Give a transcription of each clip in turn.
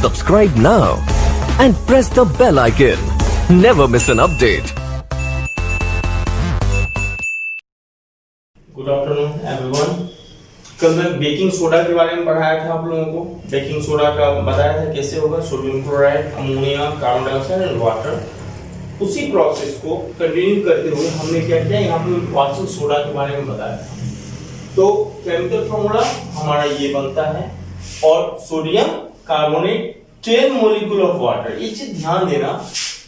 Subscribe now and press the bell icon. Never miss an update. Good afternoon everyone. कल मैं baking soda के बारे में पढ़ाया था आप लोगों को। बेकिंग सोडा का बताया था कैसे होगा, sodium chloride, ammonia, carbon dioxide and water. उसी प्रोसेस को कंटिन्यू करते हुए हमने क्या किया, यहाँ पे बेकिंग सोडा के बारे में बताया था। तो केमिकल फॉर्मूला हमारा ये बनता है और sodium carbonate 10 molecule of water. ये चीज ध्यान देना,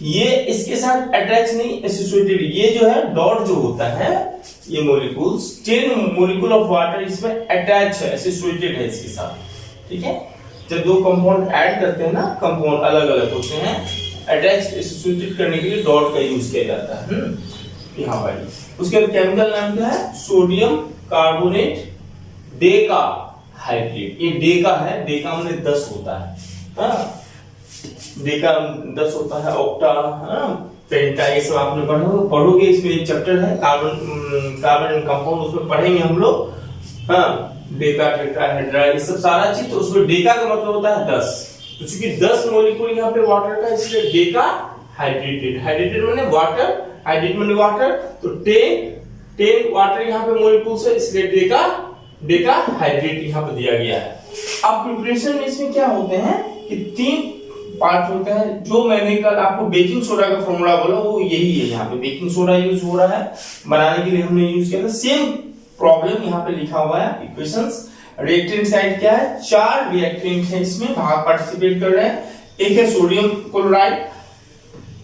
ये इसके साथ अटैच नहीं, एसोसिएटेड। ये जो है डॉट जो होता है, ये मॉलिक्यूल्स 10 मोलिक्यूल ऑफ वाटर इसमें अटैच है, एसोसिएटेड है इसके साथ। ठीक है, जब दो कंपाउंड ऐड करते हैं ना, कंपाउंड अलग अलग होते हैं, अटैच एसोसिएटेड करने के लिए डॉट का यूज किया जाता है। यहाँ पर उसके केमिकल नाम क्या है, सोडियम कार्बोनेट डेका हाइड्रेट। ये डेका है, डेका में 10 होता है। डेका 10 होता है, ऑक्टा, पेंटा, ये सब आपने पढ़ोगे। इसमें एक चैप्टर है कार्बन एंड कंपाउंड, उसमें पढ़ेंगे हम लोग। डेका, टेट्राहेड्रा, ये सब सारा चीज। तो उसमें डेका का मतलब होता है 10। तो चूंकि 10 मॉलिक्यूल यहाँ पे वाटर का, इसलिए डेका हाइड्रेटेड। हाइड्रेटेड माने वाटर, हाइड्रेट माने वाटर। तो 10 वाटर यहाँ पे मॉलिक्यूल्स है, इसलिए डेका हाइड्रेट यहाँ पे दिया गया है। अब प्रिपरेशन में इसमें क्या होते हैं कि 3 पार्ट होते हैं। जो मैंने कल आपको बेकिंग सोडा का फॉर्मूला बोला वो यही है। यहाँ पे बेकिंग सोडा यूज हो रहा है, बनाने के लिए हमने यूज किया था। सेम प्रॉब्लम यहाँ पे लिखा हुआ है, इक्वेशंस। रिएक्टेंट साइड क्या है, 4 रिएक्टेंट है इसमें भाग पार्टिसिपेट कर रहे हैं। एक है sodium chloride,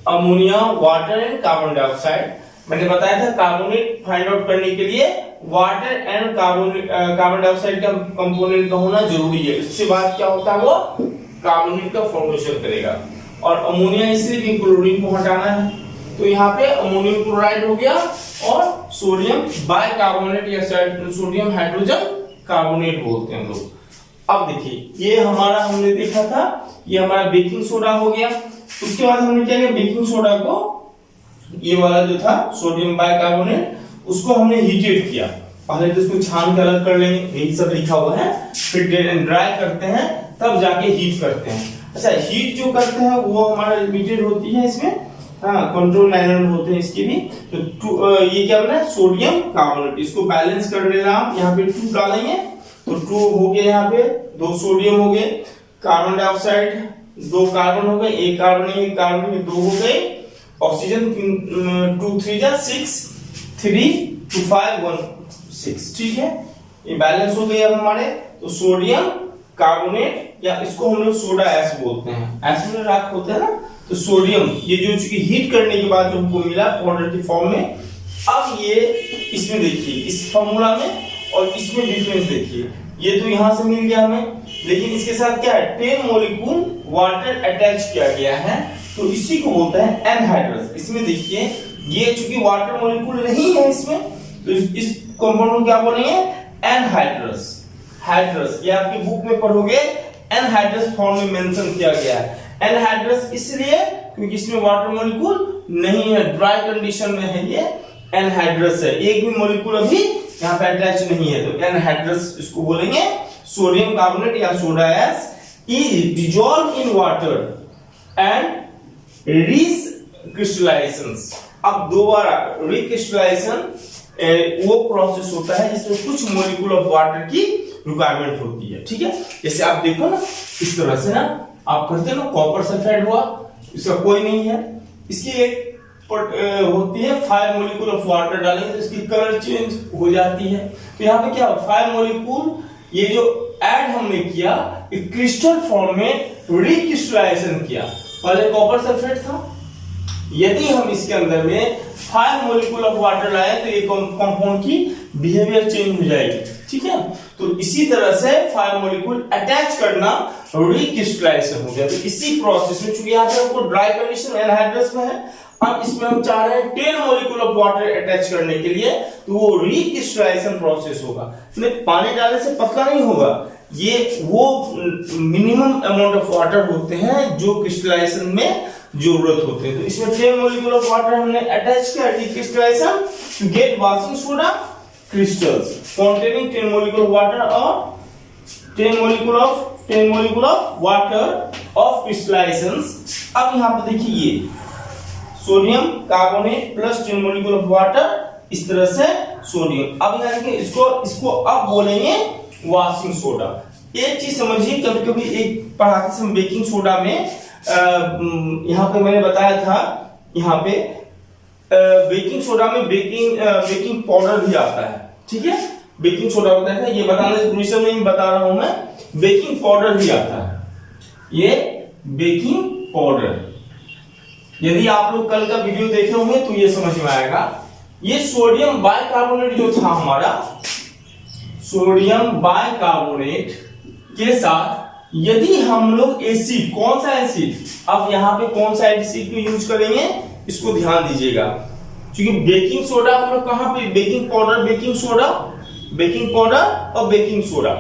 ammonia, water and carbon dioxide. मैंने बताया था कार्बोनेट फाइंड आउट करने के लिए वाटर एंड कार्बन डाइऑक्साइड का कंपोनेंट का होना जरूरी है। इसके बाद क्या होता है, वो कार्बोनेट का फॉर्मेशन करेगा। और अमोनिया इसलिए भी क्लोरीन को हटाना है, तो यहाँ पे अमोनियम क्लोराइड हो गया और सोडियम बाइकार्बोनेट या सोडियम हाइड्रोजन कार्बोनेट बोलते हैं हम लोग। अब देखिए, ये हमारा हमने देखा था, ये हमारा बेकिंग सोडा हो गया। उसके बाद हमने क्या किया, बेकिंग सोडा को, ये वाला जो था सोडियम बाइकार्बोनेट, उसको हमने हीटेड किया। पहले तो इसको छान कर अलग कर लेंगे, यही सब लिखा हुआ है। फिर ड्राई करते हैं, तब जाके हीट करते हैं। अच्छा, हीट जो करते हैं वो हमारा लिमिटेड होती है इसमें, कंट्रोल लाइनर होते हैं इसके भी। तो ये क्या बना है, सोडियम कार्बोनेट। इसको बैलेंस कर लेना आप, यहाँ पे 2 डालेंगे तो 2 हो गए, यहाँ पे 2 सोडियम हो गए, कार्बन डाइऑक्साइड 2 कार्बन हो गए, 1 कार्बन 2 हो गए, ऑक्सीजन 2 3 जा 6, 3 2 5 1 6। ठीक है, ये बैलेंस हो गए अब हमारे। तो सोडियम कार्बोनेट, या इसको हम लोग सोडा एस बोलते हैं, एस में राख होता है ना। तो सोडियम, ये जो चूंकि हीट करने के बाद जो हमको मिला पाउडर की फॉर्म में। अब ये इसमें देखिए, इस फॉर्मूला में और इसमें डिफरेंस देखिए। ये तो यहां से मिल गया हमें, लेकिन इसके साथ क्या है, 10 मोलिक्यूल वाटर अटैच किया गया है, तो इसी को बोलता है एनहाइड्रस। इसमें देखिए, ये चूंकि वाटर मोलिक्यूल नहीं है इसमें, तो इस कंपाउंड को क्या बोलेंगे, एनहाइड्रस। हाइड्रस, ये आपकी बुक में पढ़ोगे, एनहाइड्रस फॉर्म में मेंशन किया गया है। एनहाइड्रस इसलिए क्योंकि इसमें वाटर मॉलिक्यूल नहीं है, ड्राई कंडीशन में है, ये एनहाइड्रस है। एक भी मॉलिक्यूल अभी यहाँ पे अटैच नहीं है, तो एनहाइड्रस इसको बोलेंगे। सोडियम कार्बोनेट या soda as is dissolve in water and recrystallization. अब दोबारा रीक्रिस्टलाइजेशन वो प्रोसेस होता है जिसमें कुछ मॉलिक्यूल ऑफ वाटर की रिक्वायरमेंट होती है। ठीक है, जैसे आप देखो ना, इस तरह से ना आप करते हो ना, कॉपर सल्फाइड हुआ, इसका कोई नहीं है, इसकी एक होती है 5 मॉलिक्यूल ऑफ वाटर डालेंगे तो इसकी कलर चेंज हो जाती है। तो यहाँ पे क्या 5 मॉलिक्यूल, ये जो ऐड हमने किया, एक क्रिस्टल फॉर्म में रीक्रिस्टलाइजेशन किया। पहले कॉपर सल्फेट था, यदि हम इसके अंदर में 5 मॉलिक्यूल ऑफ वाटर लाए तो ये कंपाउंड की बिहेवियर चेंज हो जाएगी। ठीक है, तो इसी तरह से 5 मॉलिक्यूल अटैच करना रीक्रिस्टलाइजेशन हो गया। तो इसी प्रोसेस में, चूंकि यहाँ पे हमको ड्राई कंडीशन एनहाइड्रस में है, अब इसमें हम चाह रहे हैं 10 मॉलिक्यूल ऑफ वाटर अटैच करने के लिए, तो वो रीक्रिस्टलाइजेशन प्रोसेस होगा। पानी डालने से पतला नहीं होगा, ये वो मिनिमम अमाउंट ऑफ वाटर होते हैं जो क्रिस्टलाइजेशन में जरूरत होते हैं। तो इसमें 10 मॉलिक्यूल ऑफ वाटर हमने अटैच किया, recrystallization to get washing soda crystals containing 10 molecule of water or 10 molecule of water of क्रिस्टलाइजेशंस। अब यहाँ पे देखिए ये sodium carbonate plus 10 molecule of water, इस तरह से सोडियम। अब यहाँ देखिए इसको अब बोलेंगे वॉशिंग सोडा। एक चीज समझिए, कभी कभी एक पढ़ाते समय बेकिंग सोडा में यहाँ पे मैंने बताया था, यहाँ पे बेकिंग सोडा में बेकिंग पाउडर भी आता है, ठीक है। बेकिंग सोडा बताया था, ये बताने से प्रोविजन में बता रहा हूं मैं, बेकिंग पाउडर भी आता है। ये बेकिंग पाउडर, यदि आप लोग कल का वीडियो देखे होंगे तो ये समझ में आएगा। ये सोडियम बाइकार्बोनेट जो था हमारा, सोडियम बाइकार्बोनेट के साथ यदि हम लोग एसिड, कौन सा एसिड, अब यहाँ पे कौन सा एसिड को यूज करेंगे इसको ध्यान दीजिएगा, क्योंकि बेकिंग सोडा हम लोग कहां पे, baking powder, baking soda, baking powder और बेकिंग सोडा।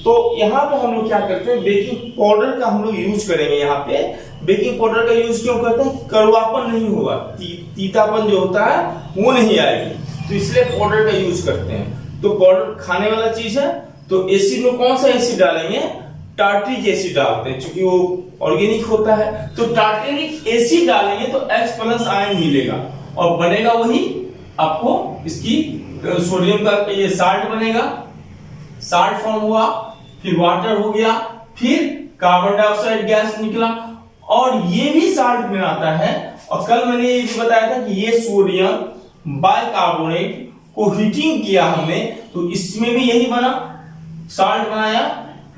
तो यहाँ पे हम लोग क्या करते हैं, बेकिंग पाउडर का हम लोग यूज करेंगे। यहाँ पे बेकिंग पाउडर का यूज क्यों करते हैं, कड़वापन नहीं होगा, तीतापन जो होता है वो नहीं आएगी, तो इसलिए पाउडर का यूज करते हैं। तो पाउडर खाने वाला चीज है, तो एसिड में कौन सा एसिड डालेंगे, टार्ट्रिक एसिड डालते हैं, क्योंकि वो ऑर्गेनिक होता है। तो टार्ट्रिक एसिड डालेंगे तो H+ आयन मिलेगा और बनेगा वही आपको इसकी सोडियम का ये साल्ट बनेगा, साल्ट फॉर्म हुआ, फिर वाटर हो गया, फिर कार्बन डाइऑक्साइड गैस निकला, और ये भी साल्ट में आता है। और कल मैंने ये भी बताया था कि ये सोडियम बाइकार्बोनेट को हीटिंग किया हमने, तो इसमें भी यही बना, साल्ट बनाया,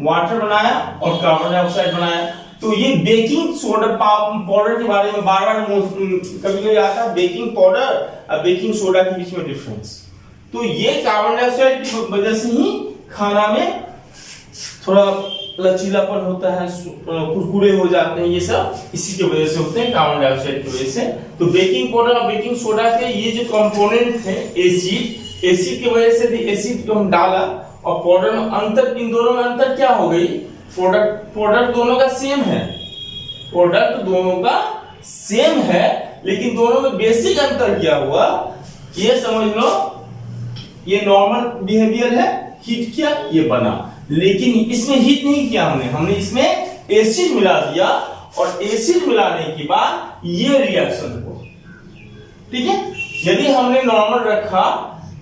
वाटर बनाया और कार्बन डाइऑक्साइड बनाया। तो ये बेकिंग सोडा पाउडर के बारे में बार बार कभी कभी आता है, बेकिंग पाउडर और बेकिंग सोडा के बीच में डिफरेंस। तो ये कार्बन डाइऑक्साइड की वजह से ही खाना में थोड़ा लचीलापन होता है, कुरकुरे हो जाते हैं, ये सब इसी की वजह से होते हैं, कार्बन डाइऑक्साइड की वजह से। तो बेकिंग पाउडर और बेकिंग सोडा के ये जो कंपोनेंट थे एसिड, एसिड की वजह से भी एसिड को हम डाला, और पाउडर में अंतर, इन दोनों में अंतर क्या हो गई, प्रोडक्ट दोनों का सेम है, प्रोडक्ट दोनों का सेम है, लेकिन दोनों में बेसिक अंतर क्या हुआ, ये समझ लो, ये नॉर्मल बिहेवियर है, हीट किया ये बना, लेकिन इसमें हीट नहीं किया हमने इसमें एसिड मिला दिया, और एसिड मिलाने के बाद ये रिएक्शन हुआ, ठीक है। यदि हमने नॉर्मल रखा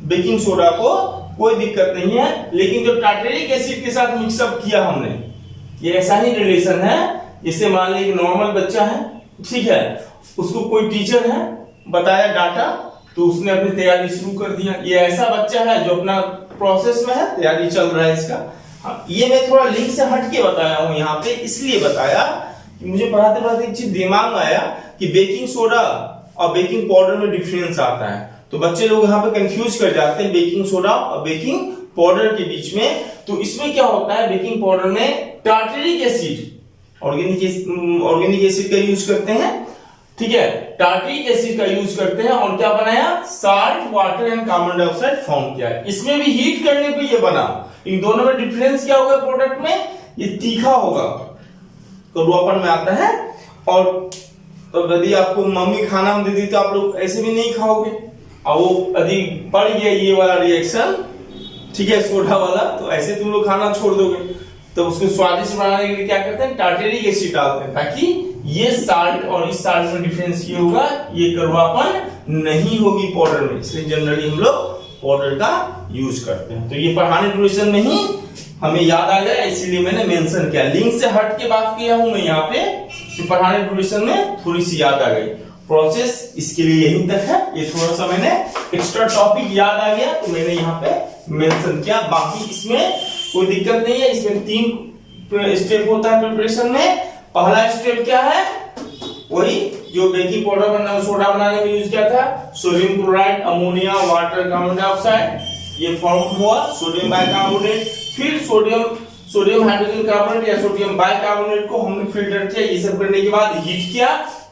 बेकिंग सोडा को कोई दिक्कत नहीं है, लेकिन जो टार्टरिक एसिड के साथ मिक्सअप किया हमने, ये ऐसा ही रिलेशन है, जैसे मान लीजिए नॉर्मल बच्चा है, ठीक है, उसको कोई टीचर है बताया डाटा, तो उसने अपनी तैयारी शुरू कर दिया। ये ऐसा बच्चा है जो अपना प्रोसेस में है, तैयारी चल रहा है इसका। हाँ, ये मैं थोड़ा लिंक से हट के बताया हूं यहाँ पे, इसलिए बताया कि मुझे पढ़ाते पढ़ाते एक चीज दिमाग में आया कि बेकिंग सोडा और बेकिंग पाउडर में डिफरेंस आता है, तो बच्चे लोग यहाँ पे कंफ्यूज कर जाते हैं बेकिंग सोडा और बेकिंग पाउडर के बीच में। तो इसमें क्या होता है, बेकिंग पाउडर में टार्टरिक एसिड, ऑर्गेनिक एसिड का यूज करते हैं, ठीक है, टार्टरिक एसिड का यूज करते हैं, और क्या बनाया, salt, water and carbon dioxide form किया। इसमें भी हीट करने पे ये बना। इन दोनों में डिफरेंस क्या होगा, प्रोडक्ट में ये तीखा होगा, कड़वापन में आता है। और तो यदि आपको मम्मी खाना में दे दी तो आप लोग ऐसे भी नहीं खाओगे, और वो यदि बढ़ गया ये वाला रिएक्शन, ठीक है, सोडा वाला, तो ऐसे तुम लोग खाना छोड़ दोगे। तो उसको स्वादिष्ट बनाने के लिए क्या करते हैं, टार्टरिक एसिड डालते हैं, ताकि ये साल्ट और इस साल्ट में डिफरेंस ये होगा, ये कड़वापन नहीं होगी पाउडर में, इसलिए जनरली हम लोग पाउडर का यूज करते हैं। तो ये पढ़ाने ड्यूरेशन में ही हमें याद आ गया, इसीलिए मैंने मेंशन किया, लिंक से हट के बात किया हूं मैं यहाँ पे, कि पढ़ाने ड्यूरेशन में थोड़ी सी याद आ गई। प्रोसेस इसके लिए यही तक है, ये थोड़ा सा मैंने एक्स्ट्रा टॉपिक याद आ गया तो मैंने यहाँ पे मेंशन किया। बाकी इसमें कोई दिक्कत नहीं है, इसमें 3 स्टेप होता है प्रिपरेशन में। पहला स्टेप क्या है, वही जो बेकिंग पाउडर बनाने, सोडा बनाने में यूज किया था, sodium chloride, ammonia, water, carbon dioxide, ये फॉर्म हुआ सोडियम बाइकार्बोनेट। फिर सोडियम हाइड्रोजन कार्बोनेट या सोडियम बाइकार्बोनेट को हमने फिल्टर किया, ये सब करने के बाद हीट किया,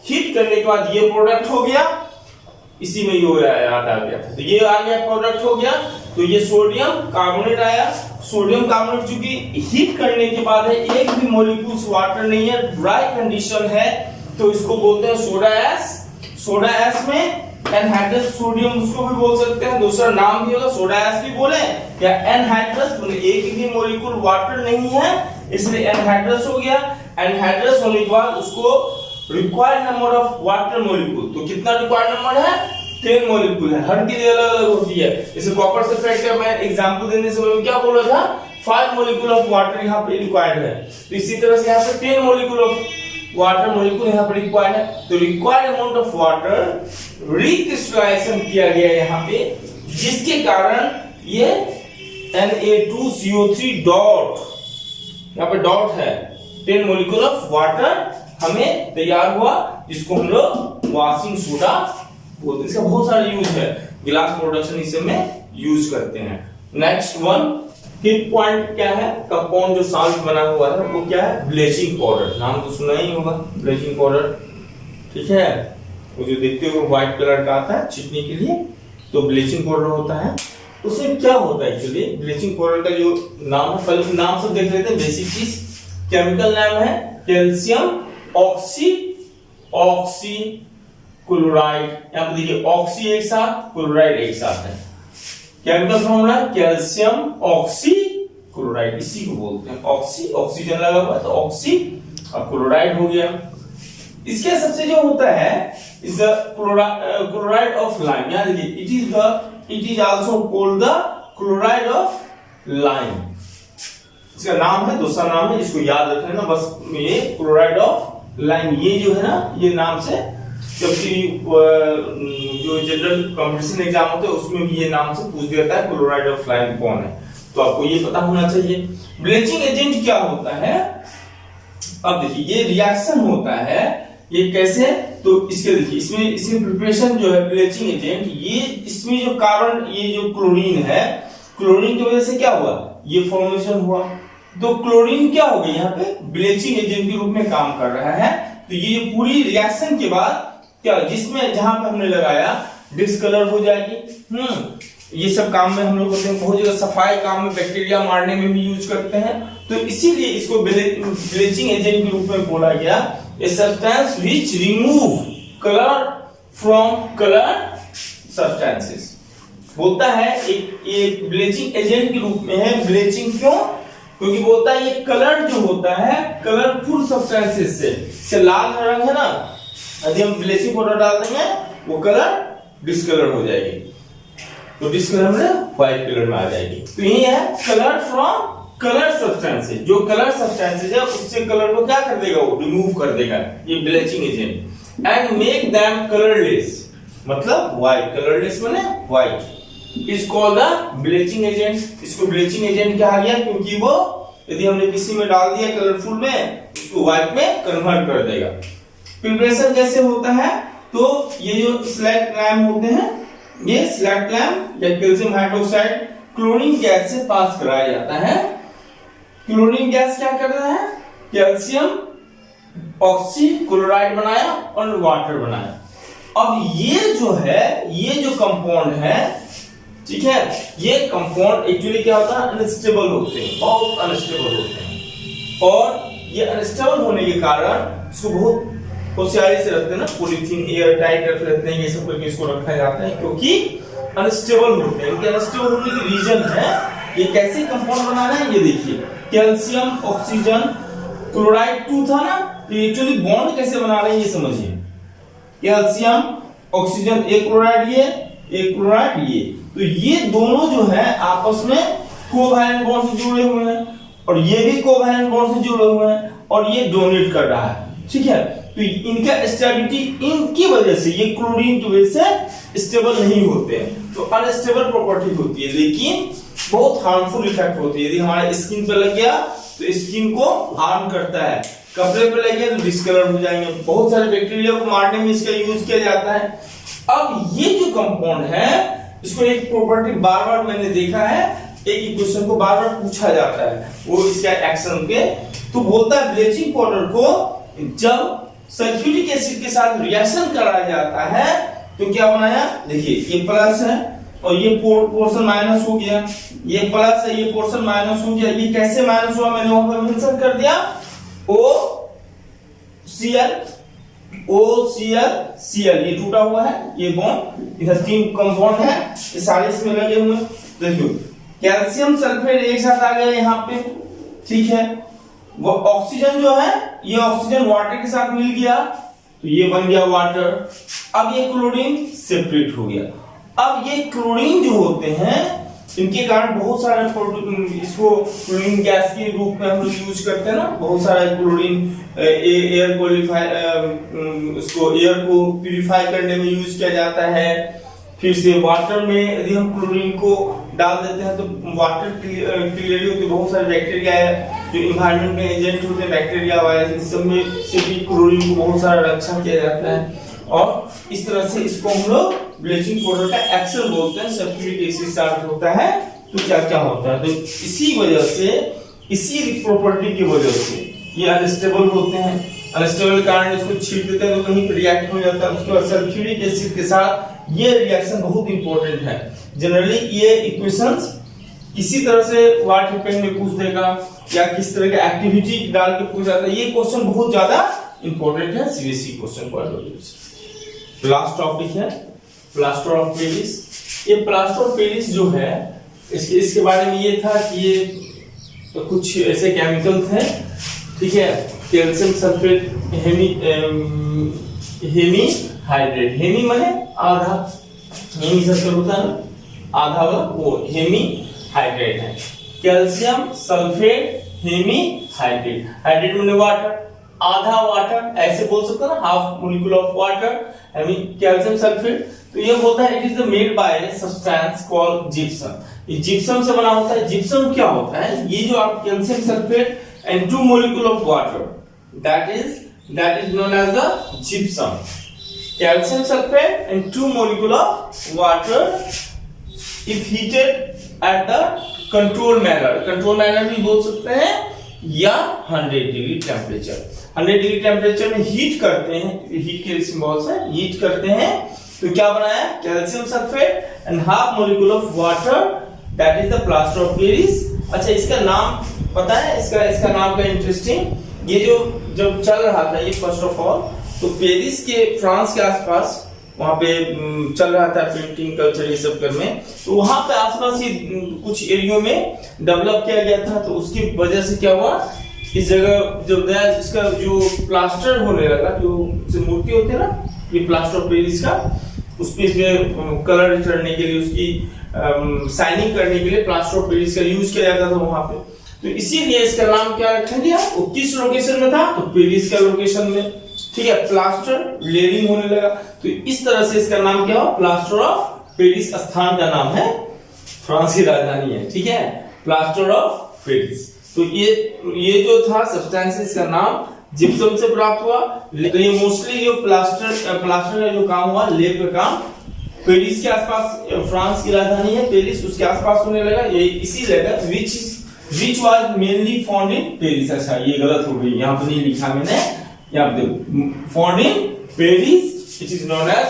हीट करने के बाद ये प्रोडक्ट हो गया, इसी में ये याद आ गया था, तो ये आ गया, प्रोडक्ट हो गया। तो ये सोडियम कार्बोनेट आया, सोडियम कार्बोनेट चूंकि हीट करने के बाद है, एक भी मॉलिक्यूल्स वाटर नहीं है, ड्राई कंडीशन है, तो इसको बोलते हैं सोडा एस। सोडा एस में एनहाइड्रस सोडियम उसको भी बोल सकते हैं, दूसरा नाम भी होगा, सोडा एस भी बोले या एनहाइड्रस, एक भी मॉलिक्यूल वाटर नहीं है, इसलिए एनहाइड्रस हो गया। एनहाइड्रस होने के बाद उसको required number of water molecule, तो कितना रिक्वायर्ड नंबर है 10 मॉलिक्यूल है, हर की अलग अलग होती है। जैसे कॉपर सल्फेट का मैं एग्जांपल देने से मैं क्या बोला था 5 मॉलिक्यूल ऑफ वाटर यहाँ पे रिक्वायर्ड है, तो इसी तरह से यहाँ पे 10 मॉलिक्यूल ऑफ वाटर मॉलिक्यूल यहाँ पर रिक्वायर्ड है। तो required amount of water recrystallisation किया गया यहाँ पे, जिसके कारण ये Na2CO3 डॉट, यहाँ पे डॉट है, 10 मॉलिक्यूल ऑफ वाटर हमें तैयार हुआ, जिसको हम लोग वॉशिंग सोडा बोलते हैं। इसका बहुत सारा यूज है, ग्लास प्रोडक्शन इस में यूज करते हैं। नेक्स्ट वन फिफ्थ पॉइंट क्या है, कंपाउंड जो साल्ट बना हुआ है वो क्या है, ब्लीचिंग पाउडर, नाम तो सुना ही होगा ब्लीचिंग पाउडर, ठीक है, वो जो देखते हो व्हाइट कलर का आता है छिटने के लिए, तो ब्लीचिंग पाउडर होता है। उसमें क्या होता है एक्चुअली, ब्लीचिंग पाउडर का जो नाम है, पहले नाम सब देख लेते हैं, बेसिक चीज। केमिकल नाम है कैल्शियम ऑक्सी क्लोराइड, यहाँ पे देखिए ऑक्सी एक साथ, क्लोराइड एक साथ है। Chemical formula calcium oxy chloride, इसी को बोलते हैं ऑक्सी, ऑक्सीजन लगा हुआ है तो ऑक्सी, अब क्लोराइड हो गया। इसके सबसे जो होता है is the chloride of lime, यहाँ देखिए it is also called the chloride of lime, इसका नाम है, दूसरा नाम है, इसको याद रख लेना बस, ये क्लोराइड ऑफ लाइम, ये जो है ना ये नाम से, जबकि जो जनरल कंपटीशन एग्जाम होते हैं उसमें भी ये नाम से पूछ देता है क्लोराइड ऑफ लाइम कौन है, तो आपको ये पता होना चाहिए। ब्लीचिंग एजेंट क्या होता है, अब देखिए ये रिएक्शन होता है, ये कैसे, तो इसके देखिए इसमें प्रिपरेशन जो है ब्लीचिंग एजेंट, ये इसमें जो कार्बन, ये जो क्लोरीन है, क्लोरीन की वजह से क्या हुआ, ये फॉर्मेशन हुआ, तो क्लोरीन क्या हो गया यहाँ पे ब्लीचिंग एजेंट के रूप में काम कर रहा है। तो ये पूरी रिएक्शन के बाद क्या, जिसमें जहां पे हमने लगाया डिस्कलर हो जाएगी। ये सब काम में हम लोग होते हैं, बहुत जगह सफाई काम में, बैक्टीरिया मारने में भी यूज करते हैं, तो इसीलिए इसको ब्लीचिंग एजेंट के रूप में बोला गया। A substance which remove colour from colour substances, बोलता है एक ब्लीचिंग एजेंट के रूप में है। ब्लीचिंग क्यों, क्योंकि बोलता है ये कलर जो होता है कलरफुल सब्सटेंसेस से लाल रंग है ना, यदि हम ब्लीचिंग पाउडर डाल देंगे वो कलर डिस्कलर हो जाएगी, तो डिस्कलर में व्हाइट कलर में आ जाएगी। तो ये है कलर फ्रॉम कलर सब्सटेंसेस, जो कलर सब्सटेंसेस है उससे कलर को क्या कर देगा, वो रिमूव कर देगा ये bleaching agent. And make them colourless, मतलब व्हाइट, कलरलेस माने white, is called the bleaching agent. इसको ब्लीचिंग एजेंट कहा गया क्योंकि वो यदि हमने किसी में डाल दिया कलरफुल में, उसको व्हाइट में कन्वर्ट कर देगा। प्रिपरेशन कैसे होता है, तो ये जो स्लैग लैम्प होते हैं, ये स्लैग लैम्प या कैल्शियम हाइड्रोक्साइड क्लोरीन गैस से पास कराया जाता है। क्लोरीन गैस क्या कर रहा है, कैल्शियम ऑक्सी क्लोराइड बनाया और वाटर बनाया। अब ये जो है, ये जो कंपाउंड है, ठीक है, ये कंपाउंड एक्चुअली क्या होता है, अनस्टेबल होते हैं, बहुत अनस्टेबल होते हैं, और ये अनस्टेबल होने के कारण इसको बहुत होशियारी से रखते हैं ना, पॉलीथीन एयर टाइट रख लेते हैं, ये सब करके इसको रखा जाता है, क्योंकि अनस्टेबल होते हैं। इनके अनस्टेबल होने की रीजन है, ये कैसे कंपाउंड बना रहे हैं, ये देखिए कैल्शियम ऑक्सीजन क्लोराइड 2 था ना, तो एक्चुअली बॉन्ड कैसे बना रहे हैं ये समझिए, कैल्शियम ऑक्सीजन एक क्लोराइड ये, एक क्लोराइड ये, तो ये दोनों जो है आपस में कोवैलेंट बॉन्ड से जुड़े हुए हैं, और ये भी कोवैलेंट बॉन्ड से जुड़े हुए हैं, और ये डोनेट कर रहा है, ठीक है। तो इनका स्टेबिलिटी, इनकी वजह से, ये क्लोरीन की वजह से स्टेबल नहीं होते हैं, तो अनस्टेबल प्रॉपर्टी होती है, लेकिन बहुत हार्मफुल इफेक्ट होती है। यदि हमारे स्किन पे लग गया तो स्किन को हार्म करता है, कपड़े पे लग गया तो डिस्कलर हो जाएंगे, बहुत सारे बैक्टीरिया को मारने में इसका यूज किया जाता है। अब ये जो कंपाउंड है, इसको एक प्रॉपर्टी बार बार मैंने देखा है, एक ही क्वेश्चन को बार बार पूछा जाता है, वो इसका एक्शन पे, तो बोलता है ब्लीचिंग पाउडर को जब सल्फ्यूरिक एसिड के साथ रिएक्शन कराया जाता है तो क्या बनाया, देखिए ये प्लस है और ये पोर्शन माइनस हो गया, ये प्लस है, ये पोर्शन माइनस हो गया, ये कैसे माइनस हुआ मैंने वहां पर मेंशन कर दिया, OCl ये टूटा हुआ है, ये बॉन्ड, इधर 3 कंपाउंड है, ये सारे इसमें लगे हुए, देखियो कैल्शियम सल्फेट एक साथ आ गया यहाँ पे, ठीक है, वो ऑक्सीजन जो है, ये ऑक्सीजन वाटर के साथ मिल गया तो ये बन गया वाटर। अब ये क्लोरीन सेपरेट हो गया। अब ये क्लोरीन जो होते हैं इनके कारण बहुत सारे इसको क्लोरीन गैस के रूप में हम लोग यूज करते हैं ना, बहुत सारा क्लोरीन एयर क्वालिफाई उसको एयर को प्यूरिफाई करने में यूज किया जाता है। फिर से वाटर में यदि हम क्लोरीन को डाल देते हैं तो वाटर क्लियरली होते, बहुत सारे बैक्टीरिया है जो इन्वायरमेंट में एजेंट होते हैं, बैक्टीरिया वायरस, इस सब में से भी क्लोरीन को बहुत सारा रक्षा किया जाता है। और इस तरह से इसको हम लोग ब्लीचिंग पाउडर का एक्शन बोलते हैं। सल्फ्यूरिक एसिड स्टार्ट होता है तो क्या क्या होता है, तो इसी वजह से, इसी प्रॉपर्टी की वजह से ये अनस्टेबल होते हैं। अनस्टेबल कारण इसको छीट देते हैं तो कहीं रिएक्ट हो जाता है। उसके बाद सल्फ्यूरिक एसिड के साथ ये रिएक्शन बहुत इंपॉर्टेंट है। जनरली ये इक्वेशंस किसी तरह से व्हाट हैपेंड में पूछ देगा या किस तरह की एक्टिविटी डाल के पूछ जाता है। ये क्वेश्चन बहुत ज्यादा इंपॉर्टेंट है CBSE question point of view से। लास्ट टॉपिक है प्लास्टर ऑफ पेरिस। ये प्लास्टर ऑफ पेरिस जो है इसके बारे में ये था कि ये तो कुछ ऐसे केमिकल थे, ठीक है, calcium sulphate hemihydrate, hemi माने आधा, हेमी सल्फेट होता है आधा वाला, वो हेमी हाइड्रेट है। Calcium sulphate hemihydrate, hydrate माने वाटर, आधा वाटर, ऐसे बोल सकते हैं ना, half molecule of water, I mean calcium sulphate. तो ये बोलता है it is made by substance called gypsum. ये जिप्सम से बना होता है। जिप्सम क्या होता है, ये जो आप calcium sulphate and 2 molecule of water, that is known as the gypsum. Calcium sulphate and 2 molecule of water if heated at the control manner, control manner भी बोल सकते हैं, या 100 डिग्री टेम्परेचर, 100 डिग्री टेम्परेचर में हीट करते हैं, heat के symbol से हीट करते हैं तो क्या बनाया, calcium sulphate and half molecule of water, that is the plaster of Paris. अच्छा, इसका नाम पता है, इसका नाम का इंटरेस्टिंग, ये जो जब चल रहा था ये फर्स्ट ऑफ ऑल तो पेरिस के फ्रांस के आसपास वहां पे चल रहा था पेंटिंग कल्चर ये सब करने, तो वहां पे आसपास ही कुछ एरियो में डेवलप किया गया था। तो उसकी वजह से क्या हुआ, इस जगह जब इसका जो प्लास्टर होने लगा, जो मूर्ति होती है ना, ये प्लास्टर ऑफ पेरिस का, उसमें इसमें कलर चढ़ने के लिए, उसकी शाइनिंग करने के लिए प्लास्टर ऑफ पेरिस का यूज किया जाता था वहां पे। तो इसीलिए इसका नाम क्या रखा गया, वो किस लोकेशन में था, तो पेरिस का लोकेशन में, ठीक है। प्लास्टर लेयरिंग होने लगा तो इस तरह से इसका नाम क्या हुआ, प्लास्टर ऑफ पेरिस। स्थान का नाम है, फ्रांस की राजधानी है, ठीक है, प्लास्टर ऑफ पेरिस। तो ये जो था सब्सटेंस का नाम जिप्सम से प्राप्त हुआ। लेकिन ये मोस्टली जो प्लास्टर का जो काम हुआ, लेप का काम पेरिस के आसपास, फ्रांस की राजधानी है पेरिस, उसके आसपास होने लगा। ये इसी जगह which was mainly found in Paris. अच्छा, ये गलत हो गई, यहाँ पे नहीं लिखा मैंने, यहाँ पे found in Paris, which is known as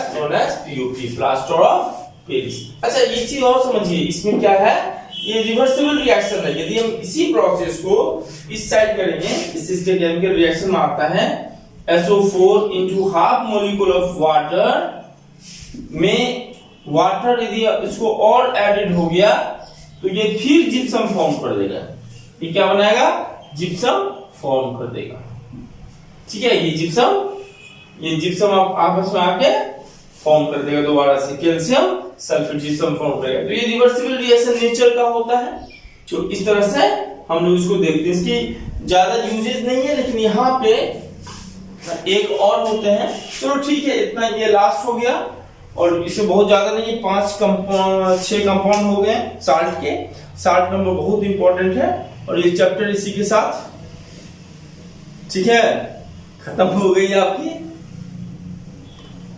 POP, plaster of Paris. अच्छा, ये चीज और समझिए, इसमें क्या है, ये रिवर्सिबल रिएक्शन है। यदि हम इसी प्रोसेस को इस साइड करेंगे, इसके केमिकल रिएक्शन में आता है SO4 into half molecule of water में वाटर यदि इसको और एडेड हो गया तो ये फिर जिप्सम फॉर्म कर देगा। ये क्या बनाएगा, जिप्सम फॉर्म कर देगा, ठीक है। ये जिप्सम आपस में आके फॉर्म कर देगा दोबारा से, कैल्शियम सल्फेट जिप्सम फॉर्म करेगा। तो ये रिवर्सिबल रिएक्शन नेचर का होता है। तो इस तरह से हम लोग इसको देखते हैं। इसकी ज्यादा यूजेस नहीं है, लेकिन यहाँ पे एक और होते हैं। चलो ठीक है, इतना ये लास्ट हो गया, और इसे बहुत ज्यादा नहीं, 6 कंपाउंड हो गए साल्ट के। साल्ट नंबर बहुत इंपॉर्टेंट है, और ये चैप्टर इसी के साथ, ठीक है, खत्म हो गई आपकी।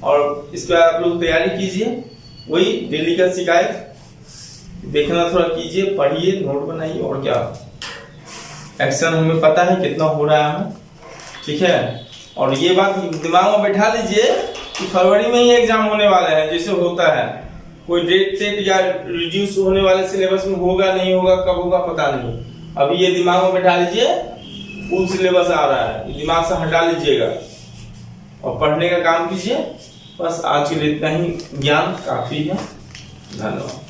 और इस पर आप लोग तैयारी कीजिए, वही डेली का शिकायत देखना थोड़ा कीजिए, पढ़िए, नोट बनाइए, और क्या एक्शन हमें पता है कितना हो रहा है हमें, ठीक है। और ये बात दिमाग में बैठा लीजिए कि फरवरी में ही एग्जाम होने वाले हैं, जैसे होता है कोई डेट या रिड्यूस होने वाले सिलेबस में होगा नहीं होगा, कब होगा पता नहीं। अभी ये दिमाग में बैठा लीजिए, फुल सिलेबस आ रहा है, दिमाग से हटा लीजिएगा और पढ़ने का काम कीजिए। बस आज के लिए इतना ही, ज्ञान काफी है। धन्यवाद।